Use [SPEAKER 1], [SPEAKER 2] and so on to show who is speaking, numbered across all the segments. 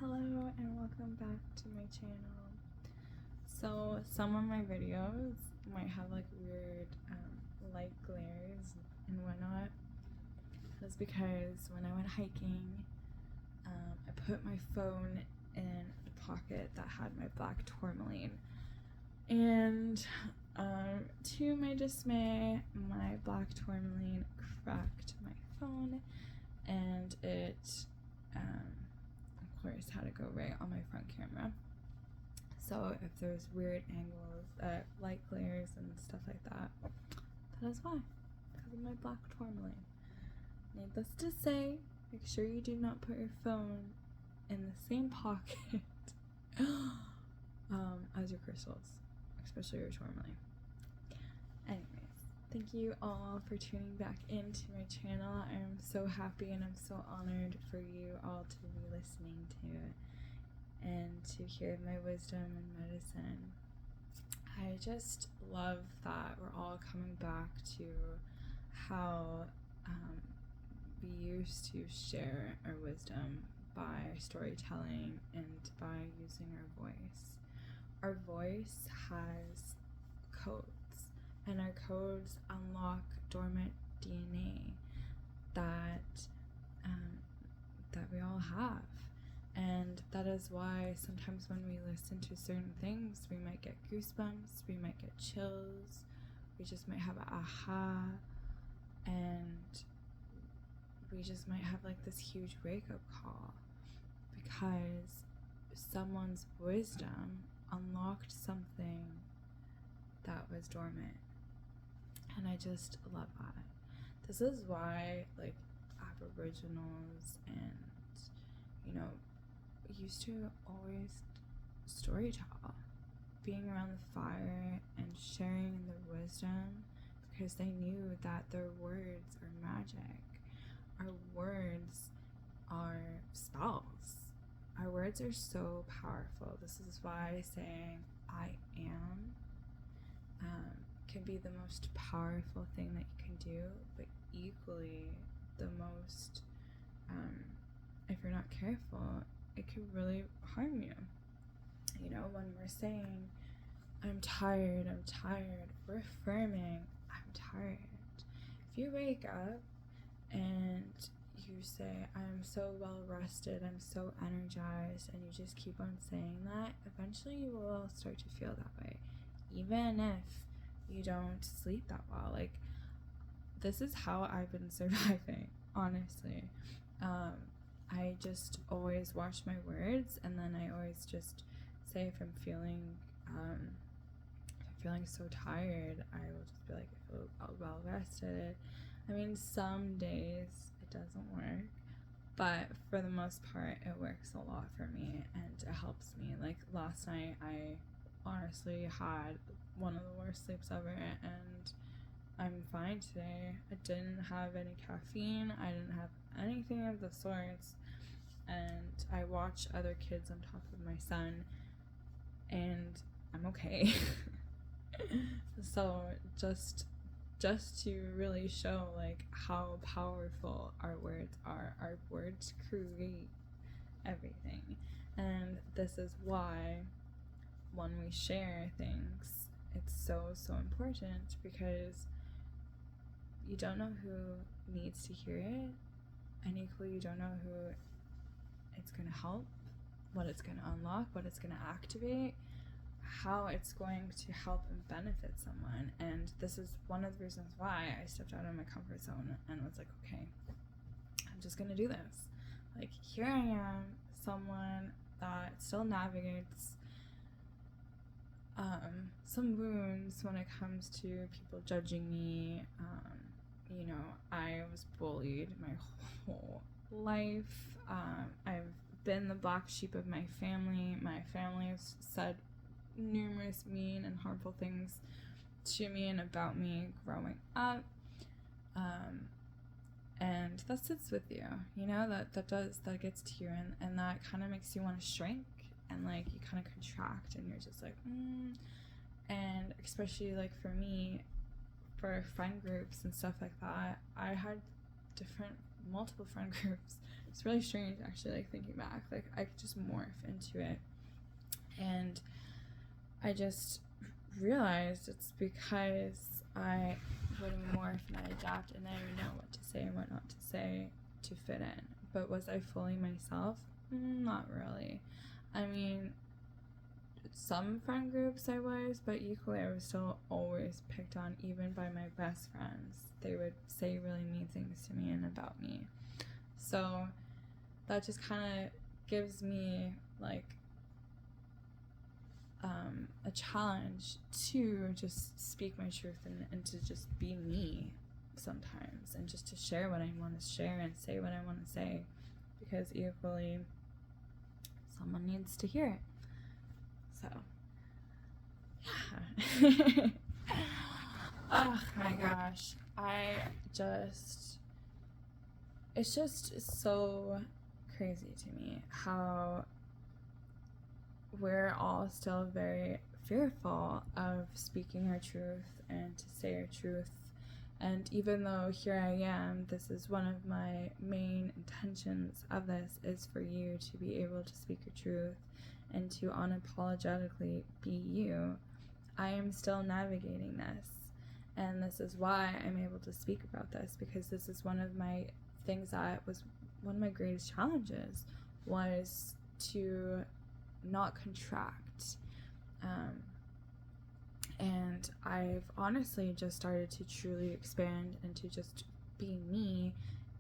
[SPEAKER 1] Hello and welcome back to my channel. So some of my videos might have like weird light glares and whatnot. That's because when I went hiking, I put my phone in a pocket that had my black tourmaline, and to my dismay, my black tourmaline cracked my phone, and it of course had to go right on my front camera. So if there's weird angles, light glares and stuff like that, that is why, because of my black tourmaline. Needless to say, make sure you do not put your phone in the same pocket as your crystals, especially your tourmaline. Anyways, thank you all for tuning back into my channel. I'm so happy and I'm so honored for you all to be listening to it and to hear my wisdom and medicine. I just love that we're all coming back to how we used to share our wisdom by storytelling and by using our voice. Our voice has codes, and our codes unlock dormant DNA that we all have. And that is why sometimes when we listen to certain things, we might get goosebumps, we might get chills, we just might have an aha, and we just might have like this huge wake-up call because someone's wisdom unlocked something that was dormant. And I just love that. This is why like Aboriginals and used to always storytell, being around the fire and sharing their wisdom, because they knew that their words are magic. Our words are spells. Our words are so powerful. This is why saying I am can be the most powerful thing that you can do, but equally the most, if you're not careful, it could really harm you. When we're saying I'm tired, we're affirming I'm tired. If you wake up and you say I'm so well rested, I'm so energized, and you just keep on saying that, eventually you will start to feel that way, even if you don't sleep that well. Like, this is how I've been surviving, honestly. I just always watch my words, and then I always just say if I'm feeling so tired, I will just be like, I feel well rested. I mean, some days it doesn't work, but for the most part it works a lot for me and it helps me. Like last night, I honestly had one of the worst sleeps ever, and I'm fine today. I didn't have any caffeine, I didn't have anything of the sorts, and I watch other kids on top of my son and I'm okay. So just to really show like how powerful our words are. Our words create everything, and this is why when we share things, it's so important, because you don't know who needs to hear it, and equally you don't know who it's going to help, what it's going to unlock, what it's going to activate, how it's going to help and benefit someone. And this is one of the reasons why I stepped out of my comfort zone and was like, okay, I'm just gonna do this. Like, here I am, someone that still navigates some wounds when it comes to people judging me. I was bullied my whole life. I've been the black sheep of my family. My family has said numerous mean and harmful things to me and about me growing up, and that sits with you, that gets to you, and that kind of makes you want to shrink, and like you kind of contract, and you're just like and especially like for me, for friend groups and stuff like that, I had multiple friend groups It's really strange, actually, like, thinking back. Like, I could just morph into it. And I just realized it's because I would morph and I adapt, and I would know what to say and what not to say to fit in. But was I fully myself? Not really. I mean, some friend groups I was, but equally I was still always picked on, even by my best friends. They would say really mean things to me and about me. So that just kind of gives me, like, a challenge to just speak my truth and to just be me sometimes, and just to share what I want to share and say what I want to say, because equally someone needs to hear it. So yeah. Oh my gosh, it's just so crazy to me how we're all still very fearful of speaking our truth and to say our truth. And even though here I am, this is one of my main intentions of this, is for you to be able to speak your truth and to unapologetically be you. I am still navigating this, and this is why I'm able to speak about this, because this is one of my things that was one of my greatest challenges, was to not contract. And I've honestly just started to truly expand and to just be me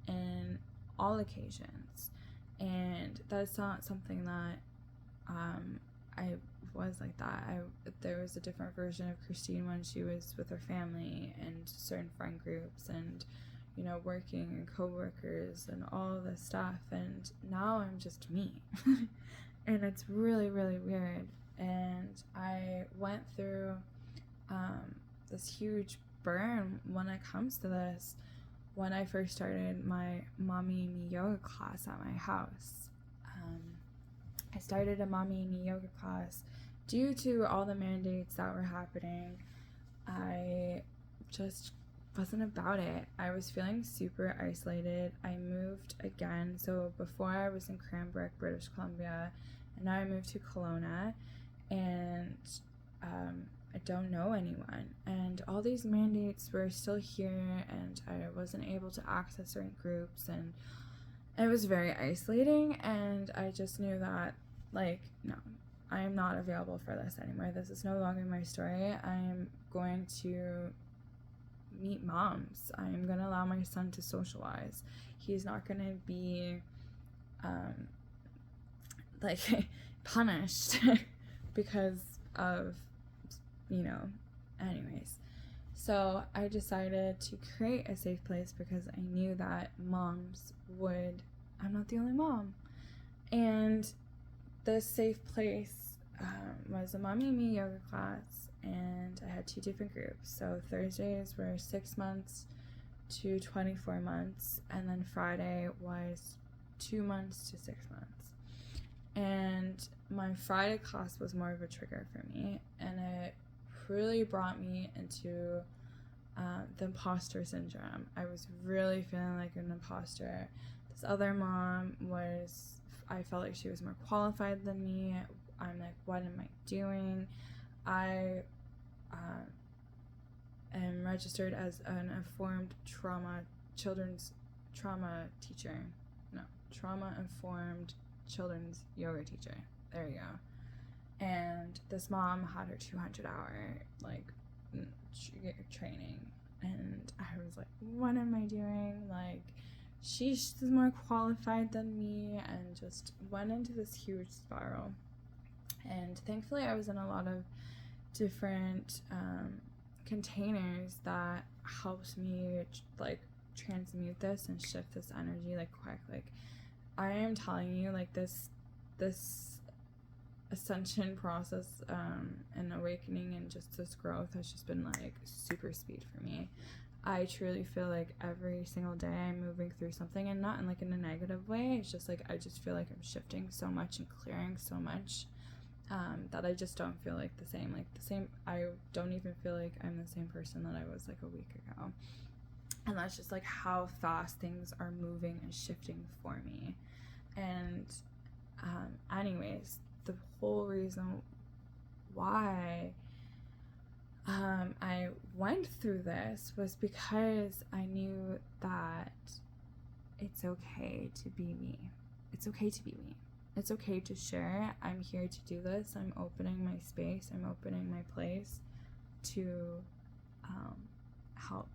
[SPEAKER 1] in all occasions. And that's not something that I was like that. There was a different version of Christine when she was with her family and certain friend groups and, you know, working and co-workers and all of this stuff. And now I'm just me. And it's really, really weird. And I went through this huge burn when it comes to this when I first started my Mommy and Me yoga class at my house. I started a Mommy and Me yoga class due to all the mandates that were happening. I just wasn't about it. I was feeling super isolated. I moved again. So before I was in Cranbrook, British Columbia, and now I moved to Kelowna, and I don't know anyone. And all these mandates were still here, and I wasn't able to access certain groups, and it was very isolating. And I just knew that, like, no, I am not available for this anymore. This is no longer my story. I am going to meet moms. I am going to allow my son to socialize. He's not going to be like punished because of, you know, anyways. So I decided to create a safe place because I knew that moms would, I'm not the only mom. And this safe place was a Mommy and Me yoga class, and I had 2 different groups. So Thursdays were 6 months to 24 months, and then Friday was 2 months to 6 months. And my Friday class was more of a trigger for me, and it really brought me into the imposter syndrome. I was really feeling like an imposter. This other mom I felt like she was more qualified than me. I'm like, what am I doing? I am registered as an informed children's trauma-informed children's yoga teacher. There you go. And this mom had her 200-hour like training, and I was like, what am I doing? Like, she's more qualified than me, and just went into this huge spiral. And thankfully I was in a lot of different containers that helped me like transmute this and shift this energy like quick. Like, I am telling you, like, this ascension process and awakening and just this growth has just been like super speed for me. I truly feel like every single day I'm moving through something, and not in like in a negative way. It's just like I just feel like I'm shifting so much and clearing so much that I just don't feel like the same. I don't even feel like I'm the same person that I was like a week ago. And that's just like how fast things are moving and shifting for me. And anyways, the whole reason why I went through this was because I knew that it's okay to be me. It's okay to be me. It's okay to share. I'm here to do this. I'm opening my space. I'm opening my place to help.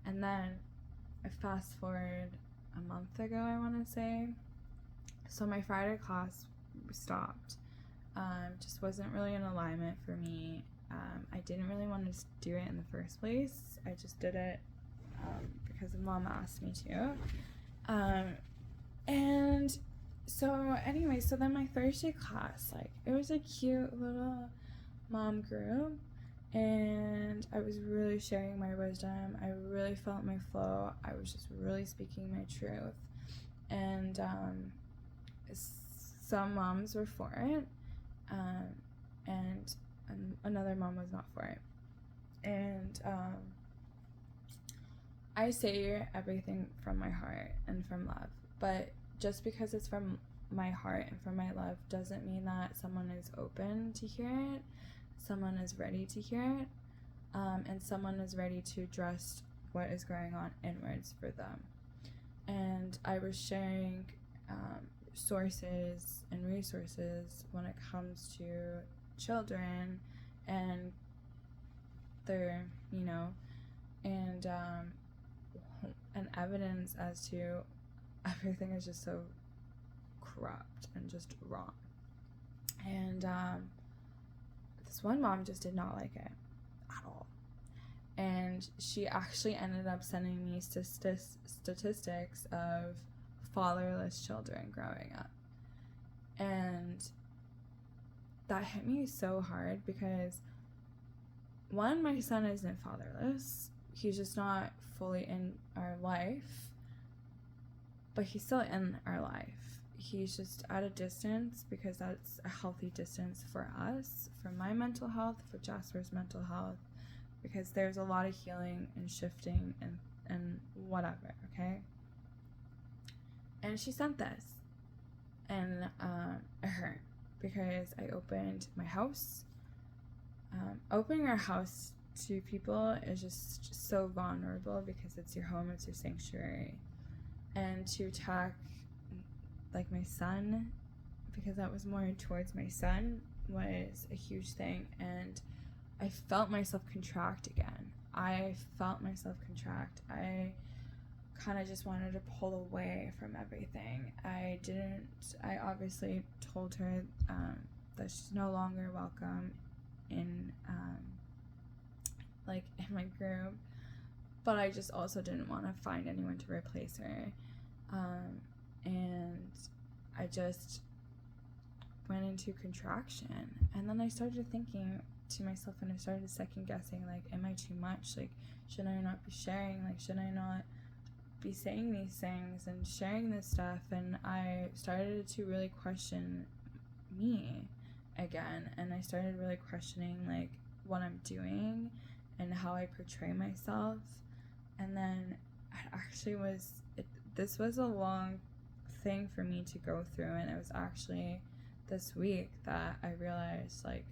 [SPEAKER 1] And then I fast forward a month ago, I want to say. So my Friday class stopped. Just wasn't really in alignment for me. I didn't really want to do it in the first place. I just did it because mom asked me to. And so anyway, so then my Thursday class, like, it was a cute little mom group, and I was really sharing my wisdom. I really felt my flow. I was just really speaking my truth. And some moms were for it, and another mom was not for it. And I say everything from my heart and from love, but just because it's from my heart and from my love doesn't mean that someone is open to hear it, someone is ready to hear it, and someone is ready to address what is going on inwards for them. And I was sharing sources and resources when it comes to children and their, and evidence as to everything is just so corrupt and just wrong. And this one mom just did not like it at all. And she actually ended up sending me statistics of fatherless children growing up. And that hit me so hard because, one, my son isn't fatherless. He's just not fully in our life, but he's still in our life. He's just at a distance because that's a healthy distance for us, for my mental health, for Jasper's mental health, because there's a lot of healing and shifting and whatever, okay? And she sent this, and it hurt because I opened my house. Opening our house to people is just so vulnerable because it's your home, it's your sanctuary. And to attack, like, my son, because that was more towards my son, was a huge thing. And I felt myself contract again. I kind of just wanted to pull away from everything. I obviously told her that she's no longer welcome in my group, but I just also didn't want to find anyone to replace her. And I just went into contraction. And then I started thinking to myself, and I started second guessing, like, am I too much? Like, should I not be sharing? Like, should I not be saying these things and sharing this stuff? And I started to really question me again, and I started really questioning, like, what I'm doing and how I portray myself. And then this was a long thing for me to go through, and it was actually this week that I realized, like,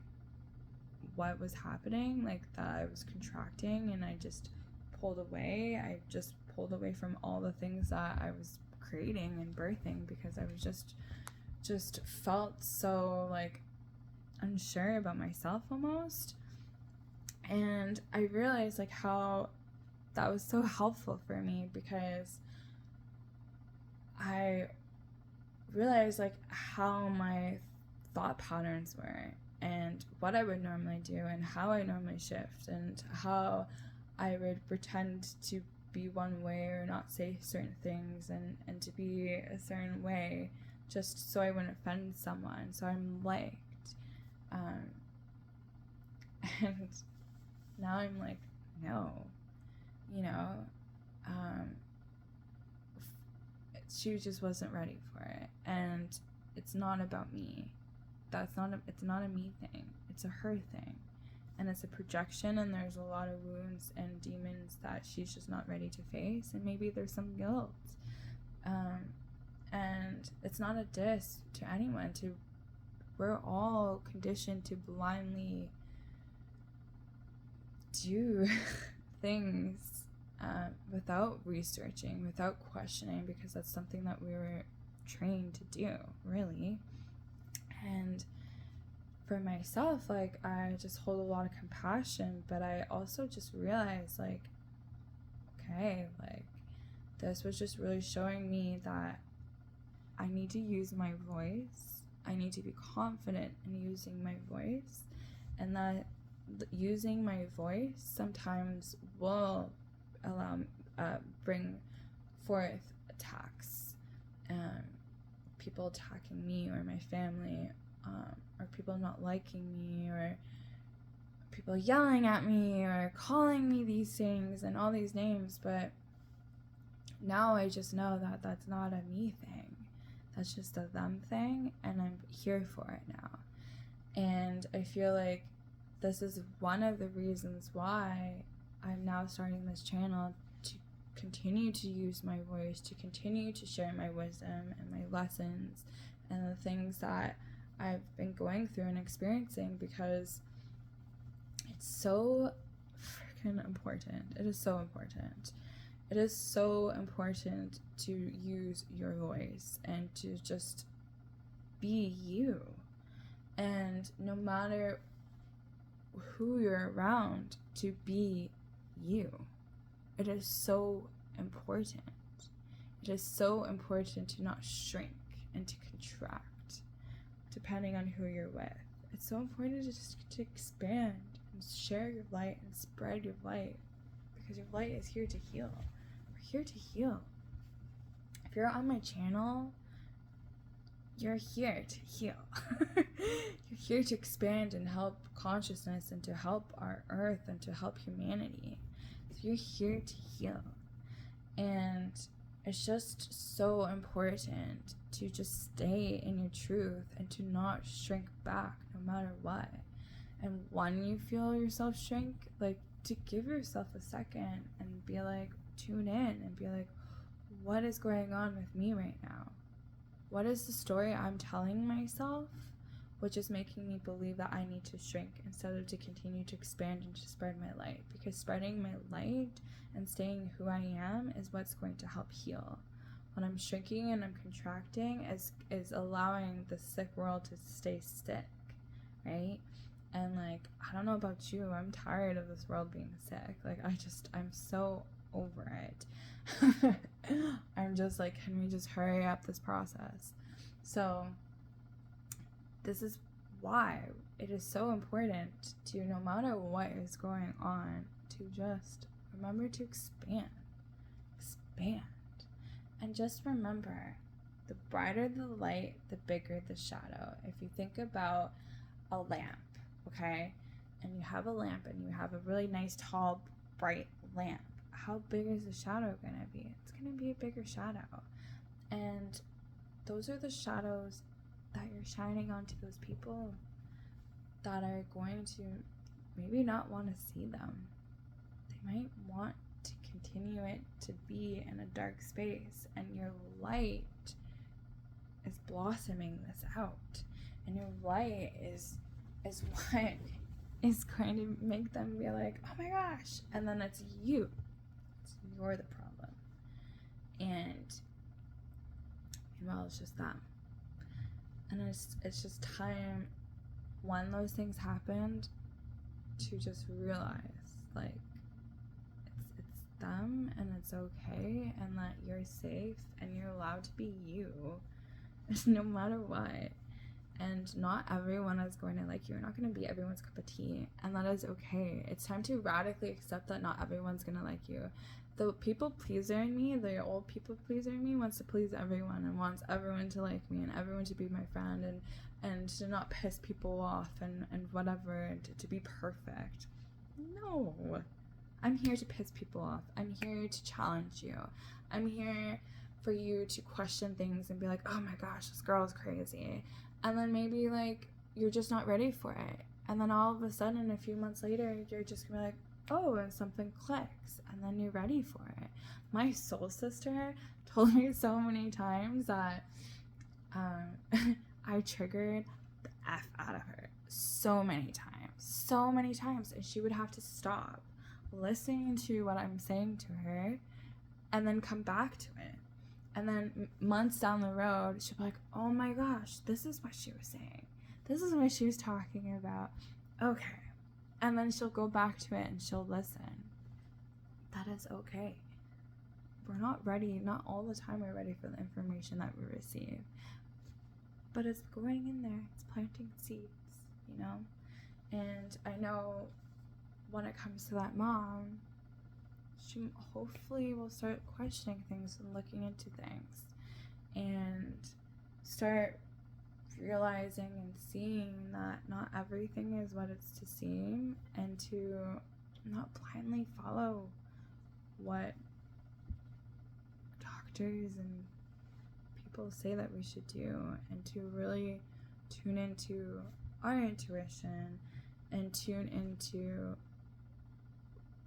[SPEAKER 1] what was happening, like, that I was contracting, and I just pulled away. I just pulled away from all the things that I was creating and birthing because I was just felt so, like, unsure about myself almost. And I realized, like, how that was so helpful for me because I realized, like, how my thought patterns were and what I would normally do and how I normally shift and how I would pretend to be one way or not say certain things and to be a certain way just so I wouldn't offend someone, so I'm liked. And now I'm like, no, she just wasn't ready for it. And it's not about me. It's not a me thing. It's a her thing. and it's a projection, and there's a lot of wounds and demons that she's just not ready to face, and maybe there's some guilt. And it's not a diss to anyone. We're all conditioned to blindly do things without researching, without questioning, because that's something that we were trained to do, really. And for myself, like, I just hold a lot of compassion, but I also just realized, like, okay, like, this was just really showing me that I need to use my voice. I need to be confident in using my voice, and that using my voice sometimes will bring forth attacks, people attacking me or my family, or people not liking me, or people yelling at me, or calling me these things and all these names. But now I just know that that's not a me thing. That's just a them thing, and I'm here for it now. And I feel like this is one of the reasons why I'm now starting this channel, to continue to use my voice, to continue to share my wisdom and my lessons and the things that I've been going through and experiencing, because it's so freaking important. It is so important. It is so important to use your voice and to just be you. And no matter who you're around, to be you. It is so important. It is so important to not shrink and to contract depending on who you're with. It's so important to just to expand and share your light and spread your light, because your light is here to heal. We're here to heal. If you're on my channel, you're here to heal. You're here to expand and help consciousness, and to help our earth, and to help humanity. So you're here to heal. And it's just so important to just stay in your truth and to not shrink back no matter what. And when you feel yourself shrink, like, to give yourself a second and be like, tune in and be like, what is going on with me right now? What is the story I'm telling myself, which is making me believe that I need to shrink instead of to continue to expand and to spread my light? Because spreading my light and staying who I am is what's going to help heal. When I'm shrinking and I'm contracting is allowing the sick world to stay sick, right? And like, I don't know about you, I'm tired of this world being sick. Like, I'm so over it. I'm just like, can we just hurry up this process? So this is why it is so important to, no matter what is going on, to just remember to expand. And just remember, the brighter the light, the bigger the shadow. If you think about a lamp, okay, and you have a lamp and you have a really nice tall bright lamp, how big is the shadow going to be? It's going to be a bigger shadow. And those are the shadows that you're shining onto those people that are going to maybe not want to see them. They might want to continue it to be in a dark space, and your light is blossoming this out, and your light is what is going to make them be like, oh my gosh, and then it's you're the problem. And meanwhile, it's just them. And it's just time, when those things happened, to just realize, like, it's them, and it's okay, and that you're safe, and you're allowed to be you, no matter what. And not everyone is going to like you. You're not going to be everyone's cup of tea, and that is okay. It's time to radically accept that not everyone's going to like you. The people pleaser in me, the old people pleaser in me, wants to please everyone and wants everyone to like me and everyone to be my friend and to not piss people off and whatever, and to be perfect. No. I'm here to piss people off. I'm here to challenge you. I'm here for you to question things and be like, oh my gosh, this girl is crazy. And then maybe, like, you're just not ready for it. And then all of a sudden, a few months later, you're just gonna be like, oh, and something clicks, and then you're ready for it. My soul sister told me so many times that I triggered the F out of her so many times, and she would have to stop listening to what I'm saying to her and then come back to it. And then months down the road, she'll be like, oh my gosh, this is what she was saying. This is what she was talking about. Okay. And then she'll go back to it and she'll listen. That is okay. We're not ready. Not all the time we're ready for the information that we receive. But it's going in there. It's planting seeds, you know? And I know when it comes to that mom, she hopefully will start questioning things and looking into things and start realizing and seeing that not everything is what it's to seem, and to not blindly follow what doctors and people say that we should do, and to really tune into our intuition and tune into,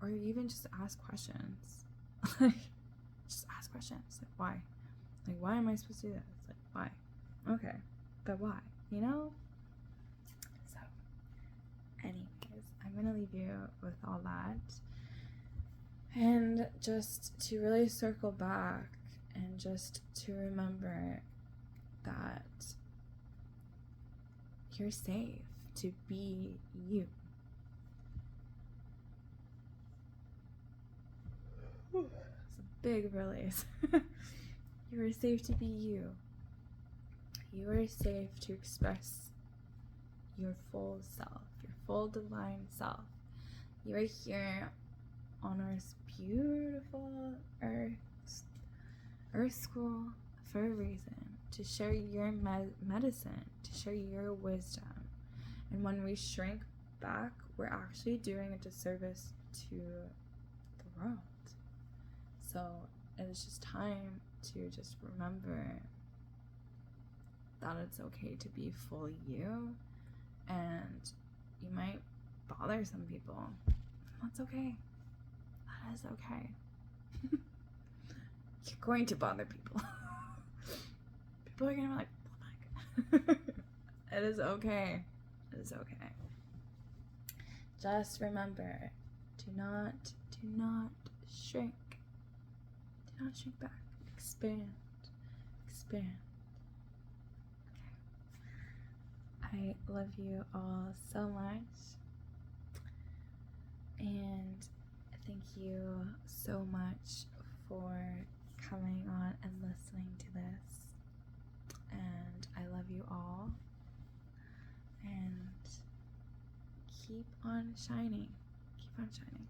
[SPEAKER 1] or even just ask questions. Just ask questions. Like, why? Like, why am I supposed to do this? Like, why? Okay, but why? You know? So, anyways, I'm gonna leave you with all that. And just to really circle back and just to remember that you're safe to be you. It's a big release. You are safe to be you. You are safe to express your full self, your full divine self. You are here on Earth's beautiful Earth School for a reason, to share your medicine, to share your wisdom. And when we shrink back, we're actually doing a disservice to the world. So it's just time to just remember that it's okay to be fully you, and you might bother some people. That's okay. That is okay. You're going to bother people. People are gonna be like, what the heck? It is okay. It is okay. Just remember, do not shrink. Do not shrink back. Expand. Okay. I love you all so much. And thank you so much for coming on and listening to this. And I love you all. And keep on shining. Keep on shining.